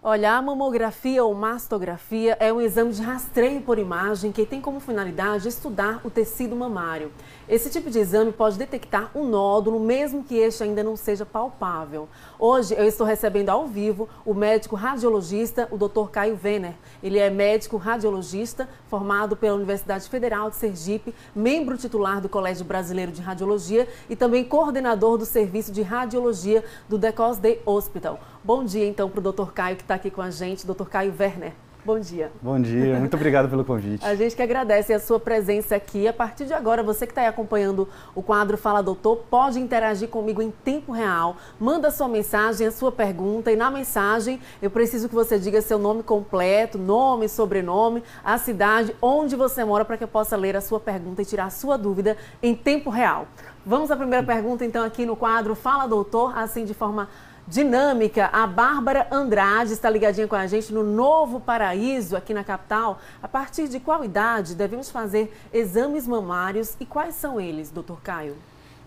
Olha, a mamografia ou mastografia é um exame de rastreio por imagem que tem como finalidade estudar o tecido mamário. Esse tipo de exame pode detectar um nódulo, mesmo que este ainda não seja palpável. Hoje eu estou recebendo ao vivo o médico radiologista, o Dr. Caio Werner. Ele é médico radiologista, formado pela Universidade Federal de Sergipe, membro titular do Colégio Brasileiro de Radiologia e também coordenador do Serviço de Radiologia do The Cosday Hospital. Bom dia, então, para o Dr. Caio, que está aqui com a gente, Dr. Caio Werner. Bom dia. Bom dia, muito obrigado pelo convite. A gente que agradece a sua presença aqui. A partir de agora, você que está aí acompanhando o quadro Fala Doutor, pode interagir comigo em tempo real. Manda sua mensagem, a sua pergunta, e na mensagem eu preciso que você diga seu nome completo, nome, sobrenome, a cidade, onde você mora, para que eu possa ler a sua pergunta e tirar a sua dúvida em tempo real. Vamos à primeira pergunta, então, aqui no quadro Fala Doutor, assim de forma dinâmica. A Bárbara Andrade está ligadinha com a gente no Novo Paraíso, aqui na capital. A partir de qual idade devemos fazer exames mamários e quais são eles, Dr. Caio?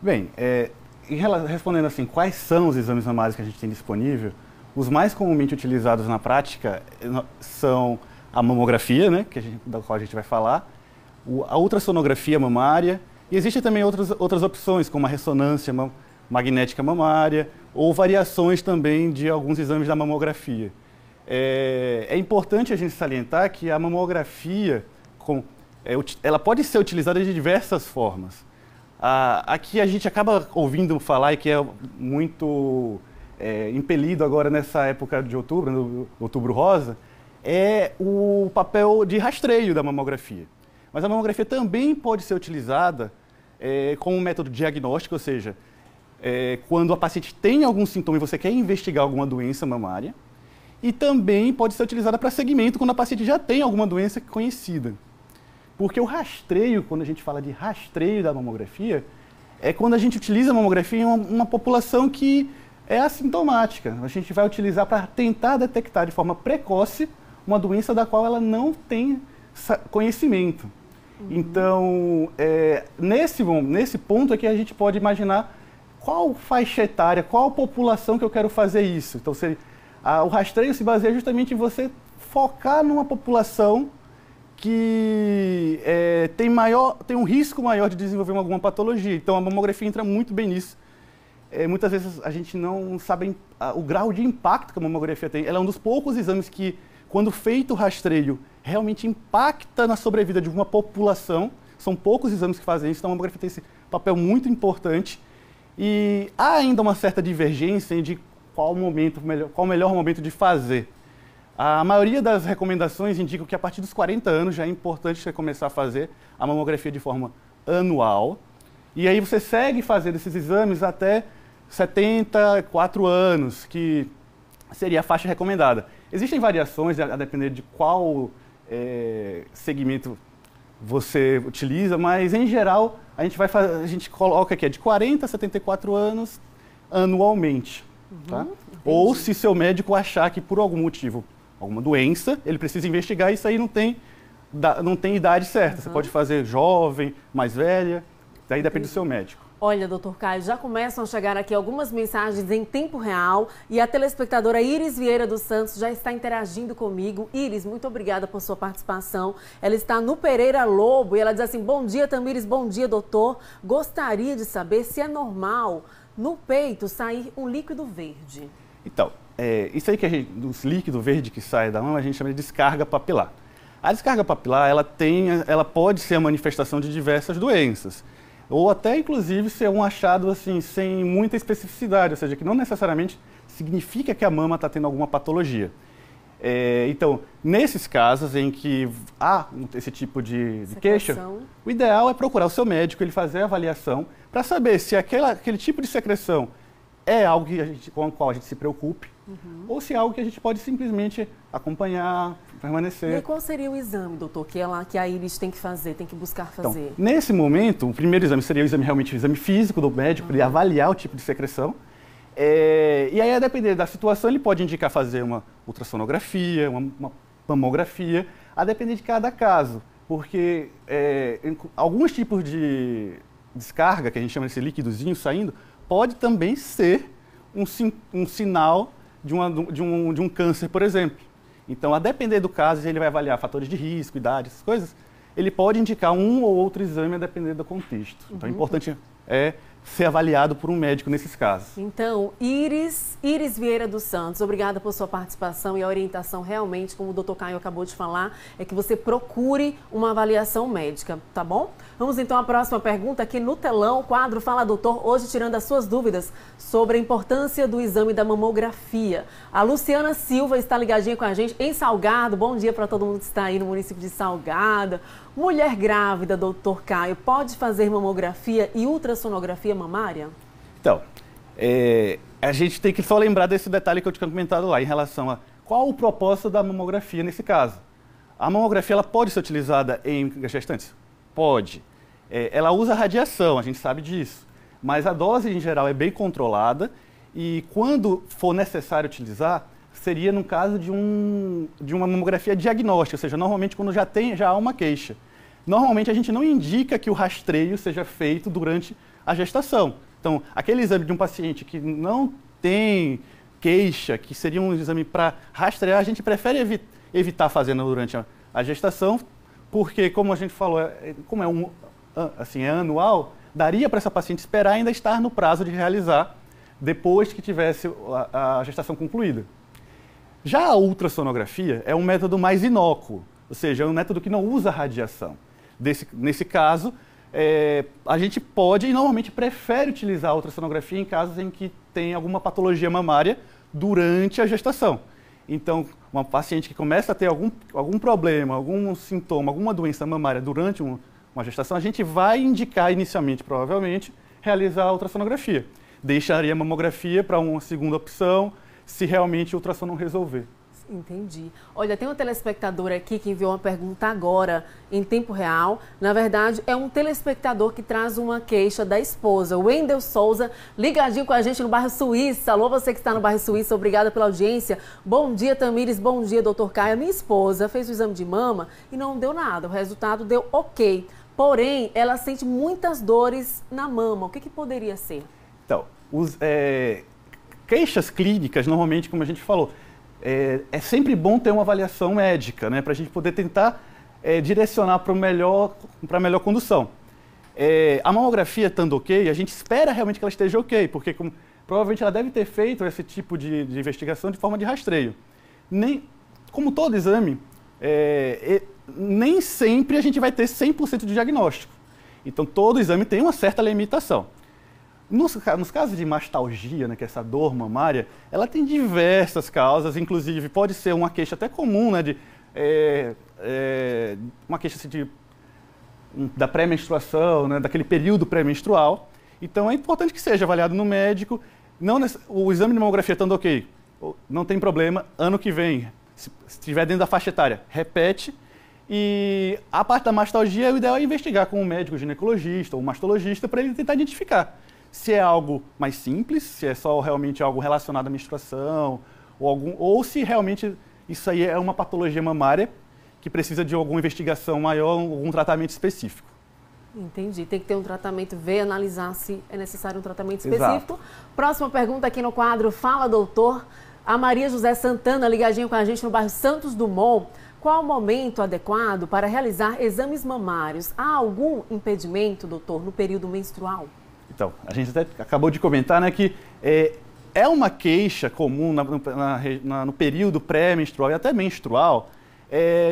Bem, respondendo assim, quais são os exames mamários que a gente tem disponível, os mais comumente utilizados na prática são a mamografia, né, da qual a gente vai falar, a ultrassonografia mamária, e existem também outras opções, como a ressonância magnética mamária, ou variações também de alguns exames da mamografia. É importante a gente salientar que a mamografia, ela pode ser utilizada de diversas formas. Aqui a gente acaba ouvindo falar, e que é muito impelido agora nessa época de outubro, no Outubro Rosa, é o papel de rastreio da mamografia. Mas a mamografia também pode ser utilizada como um método diagnóstico, ou seja, quando a paciente tem algum sintoma e você quer investigar alguma doença mamária, e também pode ser utilizada para seguimento quando a paciente já tem alguma doença conhecida. Porque o rastreio, quando a gente fala de rastreio da mamografia, é quando a gente utiliza a mamografia em uma população que é assintomática. A gente vai utilizar para tentar detectar de forma precoce uma doença da qual ela não tem conhecimento. Então, nesse ponto é que a gente pode imaginar qual faixa etária, qual população que eu quero fazer isso. Então, o rastreio se baseia justamente em você focar numa população que tem um risco maior de desenvolver alguma patologia. Então, a mamografia entra muito bem nisso. Muitas vezes a gente não sabe o grau de impacto que a mamografia tem. Ela é um dos poucos exames que, quando feito o rastreio, realmente impacta na sobrevida de uma população. São poucos exames que fazem isso, então a mamografia tem esse papel muito importante. E há ainda uma certa divergência de qual o melhor momento de fazer. A maioria das recomendações indicam que a partir dos 40 anos já é importante você começar a fazer a mamografia de forma anual. E aí você segue fazendo esses exames até 74 anos, que seria a faixa recomendada. Existem variações a depender de qual segmento você utiliza, mas em geral a gente coloca aqui de 40 a 74 anos anualmente. Tá? Ou se seu médico achar que por algum motivo, alguma doença, ele precisa investigar, isso aí não tem idade certa. Você pode fazer jovem, mais velha, daí depende do seu médico. Olha, doutor Caio, já começam a chegar aqui algumas mensagens em tempo real e a telespectadora Iris Vieira dos Santos já está interagindo comigo. Iris, muito obrigada por sua participação. Ela está no Pereira Lobo e ela diz assim: bom dia, Tamires, bom dia, doutor. Gostaria de saber se é normal no peito sair um líquido verde. Então, isso aí dos líquidos verdes que sai da mama, a gente chama de descarga papilar. A descarga papilar, ela pode ser a manifestação de diversas doenças. Ou até, inclusive, ser um achado assim, sem muita especificidade, ou seja, que não necessariamente significa que a mama está tendo alguma patologia. Então, nesses casos em que há esse tipo de queixa, o ideal é procurar o seu médico, ele fazer a avaliação, para saber se aquele tipo de secreção é algo com o qual a gente se preocupe, ou se é algo que a gente pode simplesmente acompanhar, permanecer. E qual seria o exame, doutor, que a Iris tem que fazer, tem que buscar fazer? Então, nesse momento, o primeiro exame seria realmente o exame físico do médico, para ele avaliar o tipo de secreção. E aí, a depender da situação, ele pode indicar fazer uma ultrassonografia, uma mamografia, a depender de cada caso. Porque alguns tipos de descarga, que a gente chama desse líquidozinho saindo, pode também ser um sinal de um câncer, por exemplo. Então, a depender do caso, ele vai avaliar fatores de risco, idade, essas coisas, ele pode indicar um ou outro exame a depender do contexto. Então, é importante ser avaliado por um médico nesses casos. Então, Iris Vieira dos Santos, obrigada por sua participação e a orientação realmente, como o Dr. Caio acabou de falar, é que você procure uma avaliação médica, tá bom? Vamos então à próxima pergunta aqui no telão, o quadro Fala Doutor, hoje tirando as suas dúvidas sobre a importância do exame da mamografia. A Luciana Silva está ligadinha com a gente em Salgado, bom dia para todo mundo que está aí no município de Salgado. Mulher grávida, Dr. Caio, pode fazer mamografia e ultrassonografia mamária? Então, a gente tem que só lembrar desse detalhe que eu tinha comentado lá, em relação a qual o propósito da mamografia nesse caso. A mamografia ela pode ser utilizada em gestantes? Pode. Ela usa radiação, a gente sabe disso, mas a dose em geral é bem controlada e quando for necessário utilizar, seria no caso de uma mamografia diagnóstica, ou seja, normalmente quando já há uma queixa. Normalmente a gente não indica que o rastreio seja feito durante a gestação. Então, aquele exame de um paciente que não tem queixa, que seria um exame para rastrear, a gente prefere evitar fazendo durante a gestação, porque, como a gente falou, como é anual, daria para essa paciente esperar ainda estar no prazo de realizar depois que tivesse a gestação concluída. Já a ultrassonografia é um método mais inócuo, ou seja, é um método que não usa radiação. Nesse caso, a gente pode e normalmente prefere utilizar a ultrassonografia em casos em que tem alguma patologia mamária durante a gestação. Então, uma paciente que começa a ter algum problema, algum sintoma, alguma doença mamária durante uma gestação, a gente vai indicar inicialmente, provavelmente, realizar a ultrassonografia. Deixaria a mamografia para uma segunda opção, se realmente o ultrassom não resolver. Entendi. Olha, tem um telespectador aqui que enviou uma pergunta agora, em tempo real. Na verdade, é um telespectador que traz uma queixa da esposa, o Wendel Souza, ligadinho com a gente no bairro Suíça. Alô, você que está no bairro Suíça, obrigada pela audiência. Bom dia, Tamires, bom dia, doutor Caio. Minha esposa fez o exame de mama e não deu nada, o resultado deu ok. Porém, ela sente muitas dores na mama. O que poderia ser? Então, queixas clínicas, normalmente, como a gente falou, é sempre bom ter uma avaliação médica, né, para a gente poder tentar direcionar para a melhor condução. A mamografia estando ok, a gente espera realmente que ela esteja ok, porque provavelmente ela deve ter feito esse tipo de investigação de forma de rastreio. Como todo exame, nem sempre a gente vai ter 100% de diagnóstico. Então, todo exame tem uma certa limitação. Nos casos de mastalgia, né, que é essa dor mamária, ela tem diversas causas, inclusive pode ser uma queixa até comum, né, uma queixa assim, da pré-menstruação, né, daquele período pré-menstrual. Então é importante que seja avaliado no médico. O exame de mamografia estando ok, não tem problema, ano que vem, se estiver dentro da faixa etária, repete. E a parte da mastalgia, o ideal é investigar com um médico ginecologista ou um mastologista para ele tentar identificar se é algo mais simples, se é só realmente algo relacionado à menstruação, ou se realmente isso aí é uma patologia mamária que precisa de alguma investigação maior, algum tratamento específico. Entendi. Tem que ter um tratamento, ver, analisar se é necessário um tratamento específico. Exato. Próxima pergunta aqui no quadro Fala Doutor. A Maria José Santana, ligadinha com a gente no bairro Santos Dumont. Qual o momento adequado para realizar exames mamários? Há algum impedimento, doutor, no período menstrual? Então, a gente até acabou de comentar, né, que é uma queixa comum no período pré-menstrual e até menstrual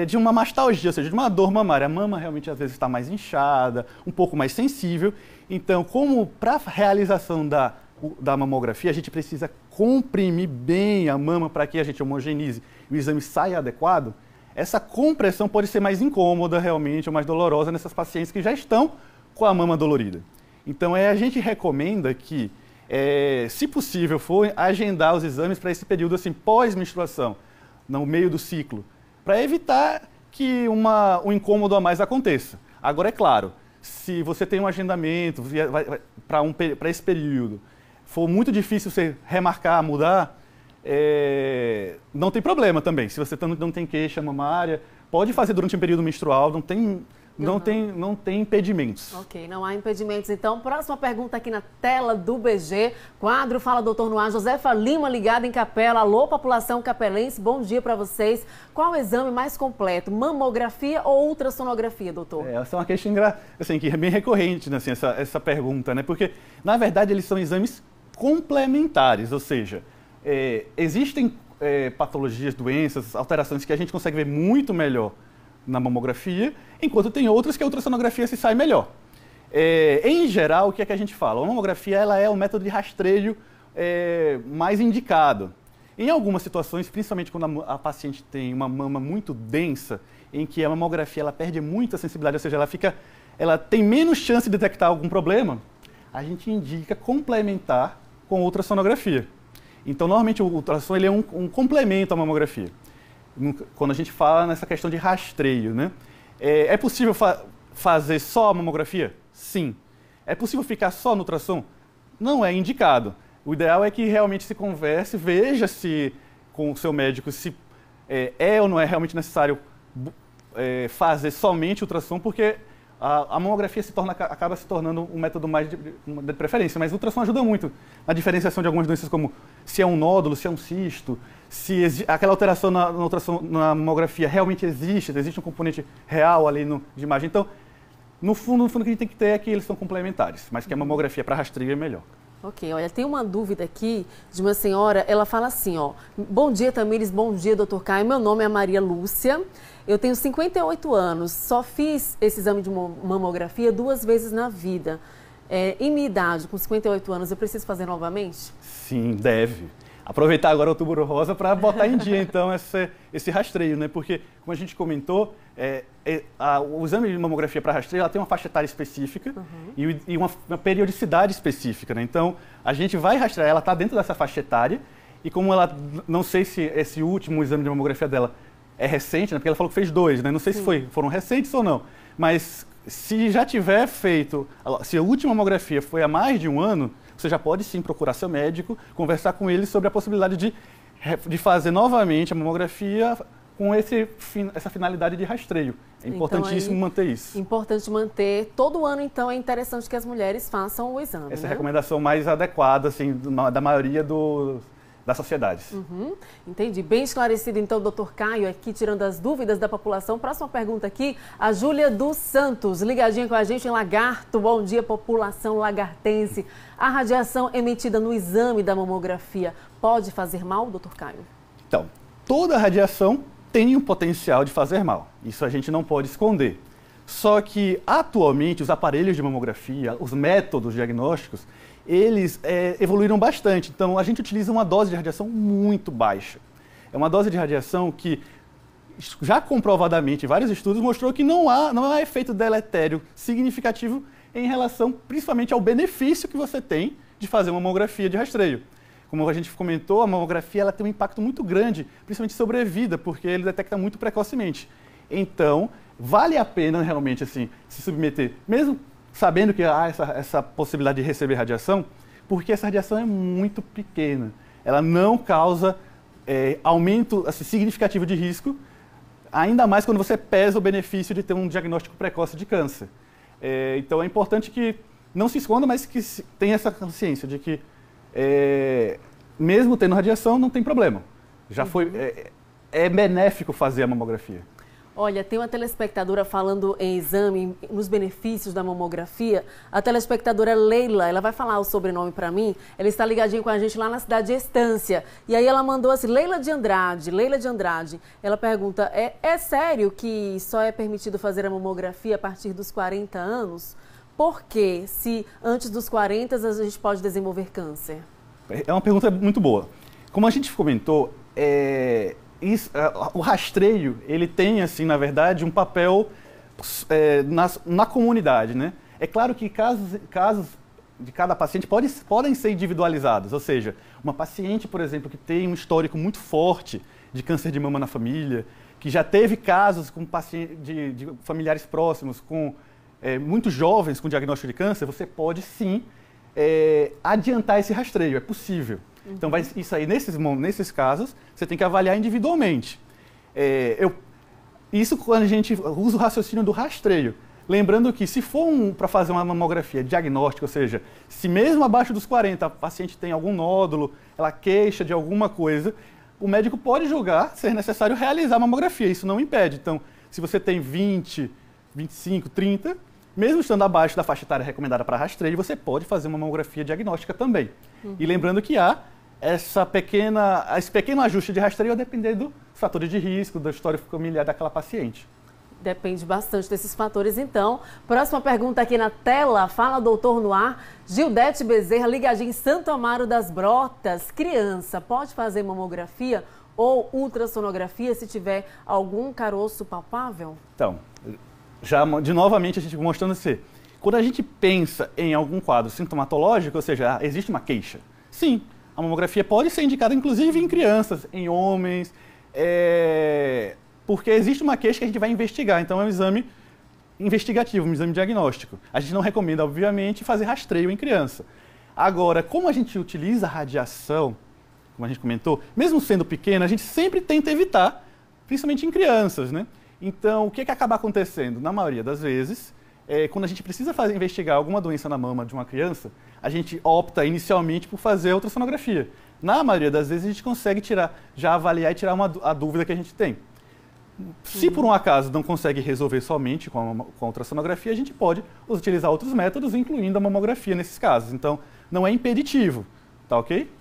de uma mastalgia, ou seja, de uma dor mamária. A mama realmente às vezes está mais inchada, um pouco mais sensível. Então, como para a realização da mamografia, a gente precisa comprimir bem a mama para que a gente homogeneize e o exame saia adequado, essa compressão pode ser mais incômoda realmente ou mais dolorosa nessas pacientes que já estão com a mama dolorida. Então, a gente recomenda que, se possível, for agendar os exames para esse período assim, pós-menstruação, no meio do ciclo, para evitar que um incômodo a mais aconteça. Agora, é claro, se você tem um agendamento para esse período, for muito difícil você remarcar, mudar, não tem problema também. Se você não tem queixa mamária, pode fazer durante um período menstrual, não tem não tem impedimentos. Ok, não há impedimentos. Então, próxima pergunta aqui na tela do BG. Quadro Fala Doutor no Ar. Josefa Lima, ligada em Capela. Alô, população capelense, bom dia para vocês. Qual o exame mais completo? Mamografia ou ultrassonografia, doutor? Essa é uma questão assim, que é bem recorrente, né, assim, essa pergunta, né? Porque, na verdade, eles são exames complementares, ou seja, existem patologias, doenças, alterações que a gente consegue ver muito melhor na mamografia, enquanto tem outras que a ultrassonografia se sai melhor. Em geral, o que é que a gente fala? A mamografia ela é o método de rastreio mais indicado. Em algumas situações, principalmente quando a paciente tem uma mama muito densa, em que a mamografia ela perde muita sensibilidade, ou seja, ela tem menos chance de detectar algum problema, a gente indica complementar com ultrassonografia. Então, normalmente, o ultrassom ele é um complemento à mamografia. Quando a gente fala nessa questão de rastreio, né? É possível fazer só a mamografia? Sim. É possível ficar só no ultrassom? Não é indicado. O ideal é que realmente se converse, veja se com o seu médico se ou não é realmente necessário fazer somente ultrassom, porque a mamografia acaba se tornando um método mais de preferência, mas o ultrassom ajuda muito na diferenciação de algumas doenças, como se é um nódulo, se é um cisto, se aquela alteração na mamografia realmente existe um componente real ali de imagem. Então, no fundo, o que a gente tem que ter é que eles são complementares, mas que a mamografia para rastreio é melhor. Ok, olha, tem uma dúvida aqui de uma senhora, ela fala assim, ó, bom dia Tamires, bom dia doutor Caio, meu nome é Maria Lúcia, eu tenho 58 anos, só fiz esse exame de mamografia 2 vezes na vida. Em minha idade, com 58 anos, eu preciso fazer novamente? Sim, deve. Aproveitar agora o Outubro Rosa para botar em dia, então, esse rastreio, né? Porque, como a gente comentou, o exame de mamografia para rastreio ela tem uma faixa etária específica e uma periodicidade específica, né? Então, a gente vai rastrear, ela está dentro dessa faixa etária e como ela, não sei se esse último exame de mamografia dela é recente, né? Porque ela falou que fez 2, né? Não sei se foram recentes ou não, mas se já tiver feito, se a última mamografia foi há mais de 1 ano, você já pode sim procurar seu médico, conversar com ele sobre a possibilidade de fazer novamente a mamografia com essa finalidade de rastreio. É importantíssimo manter isso. Importante manter. Todo ano, então, é interessante que as mulheres façam o exame. Essa é a recomendação mais adequada, assim, da maioria das sociedades. Entendi. Bem esclarecido, então, doutor Caio, aqui tirando as dúvidas da população. Próxima pergunta aqui, a Júlia dos Santos, ligadinha com a gente em Lagarto. Bom dia, população lagartense. A radiação emitida no exame da mamografia pode fazer mal, doutor Caio? Então, toda radiação tem o potencial de fazer mal. Isso a gente não pode esconder. Só que, atualmente, os aparelhos de mamografia, os métodos diagnósticos, eles evoluíram bastante. Então, a gente utiliza uma dose de radiação muito baixa. É uma dose de radiação que, já comprovadamente, em vários estudos, mostrou que não há efeito deletério significativo em relação, principalmente, ao benefício que você tem de fazer uma mamografia de rastreio. Como a gente comentou, a mamografia ela tem um impacto muito grande, principalmente sobre a vida, porque ele detecta muito precocemente. Então, vale a pena realmente assim, se submeter, mesmo sabendo que há essa possibilidade de receber radiação, porque essa radiação é muito pequena. Ela não causa aumento assim, significativo de risco, ainda mais quando você pesa o benefício de ter um diagnóstico precoce de câncer. Então é importante que não se esconda, mas que tenha essa consciência de que mesmo tendo radiação não tem problema. Já foi, é benéfico fazer a mamografia. Olha, tem uma telespectadora falando em exame, nos benefícios da mamografia. A telespectadora Leila, ela vai falar o sobrenome para mim. Ela está ligadinha com a gente lá na cidade de Estância. E aí ela mandou assim, Leila de Andrade. Ela pergunta, é sério que só é permitido fazer a mamografia a partir dos 40 anos? Por quê? Se antes dos 40 a gente pode desenvolver câncer? É uma pergunta muito boa. Como a gente comentou, o rastreio, ele tem, assim, na verdade, um papel na comunidade, né? É claro que casos de cada paciente podem ser individualizados, ou seja, uma paciente, por exemplo, que tem um histórico muito forte de câncer de mama na família, que já teve casos com de familiares próximos, muito jovens com diagnóstico de câncer, você pode sim adiantar esse rastreio, é possível. Então, isso aí, nesses casos, você tem que avaliar individualmente. Isso quando a gente usa o raciocínio do rastreio. Lembrando que se for para fazer uma mamografia diagnóstica, ou seja, se mesmo abaixo dos 40 a paciente tem algum nódulo, ela queixa de alguma coisa, o médico pode julgar ser necessário realizar a mamografia, isso não impede. Então, se você tem 20, 25, 30, mesmo estando abaixo da faixa etária recomendada para rastreio, você pode fazer uma mamografia diagnóstica também. E lembrando que há esse pequeno ajuste de rastreio a depender dos fatores de risco, da história familiar daquela paciente. Depende bastante desses fatores, então. Próxima pergunta aqui na tela. Fala, doutor, no ar. Gildete Bezerra, ligadinha em Santo Amaro das Brotas. Criança, pode fazer mamografia ou ultrassonografia se tiver algum caroço palpável? Então, novamente a gente mostrando assim, quando a gente pensa em algum quadro sintomatológico, ou seja, existe uma queixa. Sim, a mamografia pode ser indicada inclusive em crianças, em homens, porque existe uma queixa que a gente vai investigar, então é um exame investigativo, um exame diagnóstico. A gente não recomenda, obviamente, fazer rastreio em criança. Agora, como a gente utiliza a radiação, como a gente comentou, mesmo sendo pequena, a gente sempre tenta evitar, principalmente em crianças, né? Então, o que acaba acontecendo? Na maioria das vezes, quando a gente precisa investigar alguma doença na mama de uma criança, a gente opta inicialmente por fazer ultrassonografia. Na maioria das vezes, a gente consegue já avaliar e tirar a dúvida que a gente tem. Se por um acaso não consegue resolver somente com a ultrassonografia, a gente pode utilizar outros métodos, incluindo a mamografia nesses casos. Então, não é impeditivo, tá ok?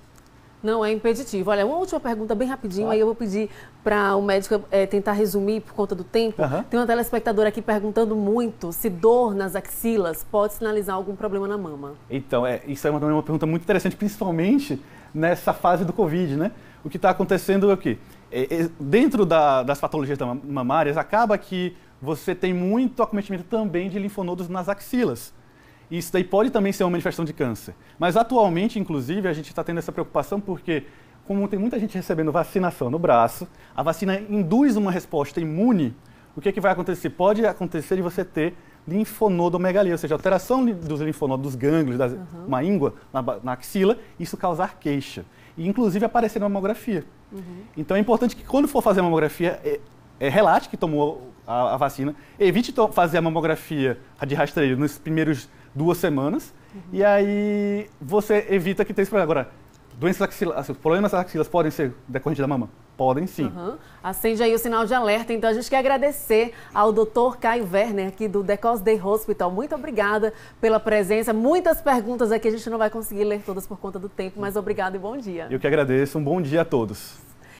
Não é impeditivo. Olha, uma última pergunta bem rapidinho, aí eu vou pedir para o médico tentar resumir por conta do tempo. Tem uma telespectadora aqui perguntando muito se dor nas axilas pode sinalizar algum problema na mama. Então, isso é uma pergunta muito interessante, principalmente nessa fase do Covid, né? O que está acontecendo é o quê? Dentro das patologias mamárias, acaba que você tem muito acometimento também de linfonodos nas axilas. Isso daí pode também ser uma manifestação de câncer. Mas atualmente, inclusive, a gente está tendo essa preocupação porque, como tem muita gente recebendo vacinação no braço, a vacina induz uma resposta imune. O que vai acontecer? Pode acontecer de você ter linfonodomegalia, ou seja, alteração dos linfonodos, dos gânglios, uma íngua na axila, isso causar queixa. E, inclusive, aparecer na mamografia. Então, é importante que, quando for fazer a mamografia, relate que tomou a vacina, evite fazer a mamografia de rastreio nos primeiros 2 semanas, e aí você evita que tenha esse problema. Agora, doenças axilares, problemas nas axilas podem ser decorrentes da mama? Podem sim. Acende aí o sinal de alerta. Então a gente quer agradecer ao Dr. Caio Werner, aqui do The Cause Day Hospital. Muito obrigada pela presença. Muitas perguntas aqui, a gente não vai conseguir ler todas por conta do tempo, mas obrigada e bom dia. Eu que agradeço. Um bom dia a todos.